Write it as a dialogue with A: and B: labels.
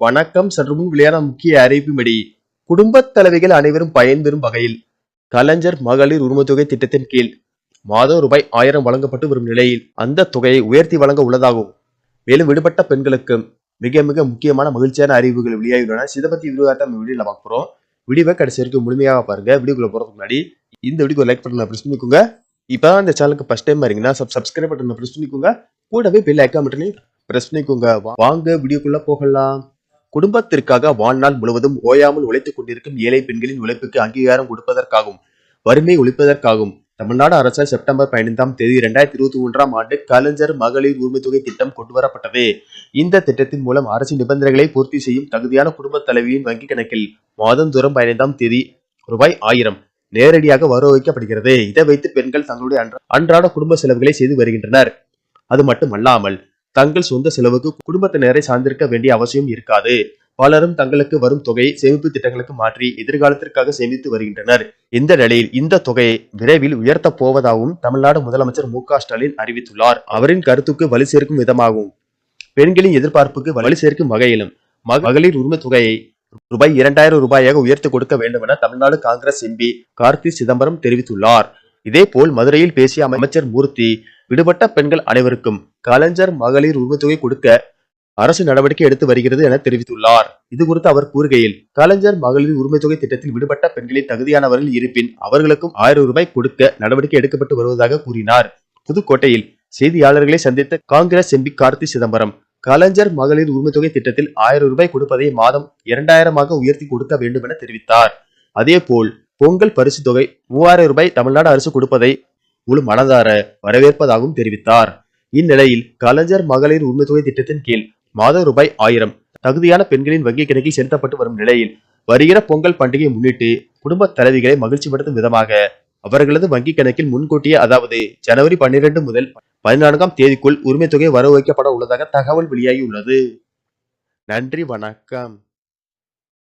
A: வணக்கம். சற்று முன் வெளியான முக்கிய அறிவிப்பின்படி குடும்பத் தலைவிகள் அனைவரும் பயன்பெறும் வகையில் கலைஞர் மகளிர் உரிமைத்தொகை திட்டத்தின் கீழ் மாதம் ரூபாய் 1000 வழங்கப்பட்டு வரும் நிலையில் அந்த தொகையை உயர்த்தி வழங்க உள்ளதாகவும் மேலும் விடுபட்ட பெண்களுக்கு மிக மிக முக்கியமான மகிழ்ச்சியான அறிவிப்புகள் வெளியாகியுள்ளன. இதை பத்தி விரிவாக வீடியோல பார்க்க போறோம். வீடியோவை கடைசி வரைக்கும் முழுமையாக பாருங்க. வீடியோக்குள்ள போறதுக்கு முன்னாடி இந்த வீடியோ லைக் பட்டனை பிரஸ் பண்ணிக்கோங்க. இப்பதான் இந்த சேனலுக்கு ஃபர்ஸ்ட் டைம் வரீங்கன்னா சப்ஸ்கிரைப் பட்டனை பிரஸ் பண்ணிக்கோங்க. கூடவே பெல் ஐகான் பட்டனையும் பிரஸ் பண்ணிக்கோங்க. வாங்க வீடியோக்குள்ள போகலாம். குடும்பத்திற்காக வாழ்நாள் முழுவதும் ஓயாமல் உழைத்துக் கொண்டிருக்கும் ஏழை பெண்களின் உழைப்புக்கு அங்கீகாரம் கொடுப்பதற்காகவும் வறுமை ஒழிப்பதற்காகவும் தமிழ்நாடு அரசால் செப்டம்பர் 15ஆம் தேதி 2021ஆம் ஆண்டு கலைஞர் மகளிர் உரிமைத்தொகை திட்டம் கொண்டுவரப்பட்டது. இந்த திட்டத்தின் மூலம் அரசின் நிபந்தனைகளை பூர்த்தி செய்யும் தகுதியான குடும்ப தலைவியின் வங்கி கணக்கில் மாதந்தோறும் 15ஆம் தேதி ரூபாய் 1000 நேரடியாக வர வைக்கப்படுகிறது. இதை வைத்து பெண்கள் தங்களுடைய அன்றாட குடும்ப செலவுகளை செய்து வருகின்றனர். அது மட்டுமல்லாமல் தங்கள் சொந்த செலவுக்கு குடும்பத்தினரை சார்ந்திருக்க வேண்டிய அவசியம் இருக்காது. பலரும் தங்களுக்கு வரும் தொகையை சேமிப்பு திட்டங்களுக்கு மாற்றி எதிர்காலத்திற்காக சேமித்து வருகின்றனர். இந்த நிலையில் இந்த தொகையை விரைவில் உயர்த்த போவதாகவும் தமிழ்நாடு முதலமைச்சர் மு.க.ஸ்டாலின் அறிவித்துள்ளார். அவரின் கருத்துக்கு வலு சேர்க்கும் விதமாகவும் பெண்களின் எதிர்பார்ப்புக்கு வலு சேர்க்கும் வகையிலும் மகளிர் உரிமை தொகையை ரூபாய் 2000 ரூபாயாக உயர்த்தி கொடுக்க வேண்டும் என தமிழ்நாடு காங்கிரஸ் எம்பி கார்த்தி சிதம்பரம் தெரிவித்துள்ளார். இதேபோல் மதுரையில் பேசிய அமைச்சர் மூர்த்தி விடுபட்ட பெண்கள் அனைவருக்கும் கலைஞர் மகளிர் உரிமைத்தொகை கொடுக்க அரசு நடவடிக்கை எடுத்து வருகிறது என தெரிவித்துள்ளார். இது குறித்து அவர் கூறுகையில், கலைஞர் மகளிர் உரிமைத்தொகை திட்டத்தில் விடுபட்ட பெண்களின் தகுதியானவர்கள் இருப்பின் அவர்களுக்கும் 1000 ரூபாய் கொடுக்க நடவடிக்கை எடுக்கப்பட்டு வருவதாக கூறினார். புதுக்கோட்டையில் செய்தியாளர்களை சந்தித்த காங்கிரஸ் எம்பி கார்த்தி சிதம்பரம், கலைஞர் மகளிர் உரிமைத்தொகை திட்டத்தில் 1000 ரூபாய் கொடுப்பதை மாதம் 2000 உயர்த்தி கொடுக்க வேண்டும் என தெரிவித்தார். அதேபோல் பொங்கல் பரிசு தொகை 3000 ரூபாய் தமிழ்நாடு அரசு கொடுப்பதை முழு மனதார வரவேற்பதாகவும் தெரிவித்தார். இந்நிலையில் கலைஞர் மகளிர் உரிமைத்தொகை திட்டத்தின் கீழ் மாதம் ரூபாய் 1000 தகுதியான பெண்களின் வங்கி கணக்கில் செலுத்தப்பட்டு வரும் நிலையில் வருகிற பொங்கல் பண்டிகையை முன்னிட்டு குடும்ப தலைவிகளை மகிழ்ச்சிப்படுத்தும் விதமாக அவர்களது வங்கி கணக்கில் முன்கூட்டியே, அதாவது ஜனவரி 12 முதல் 14ஆம் தேதிக்குள் உரிமைத்தொகை வரவு வைக்கப்பட உள்ளதாக தகவல் வெளியாகி உள்ளது. நன்றி, வணக்கம்.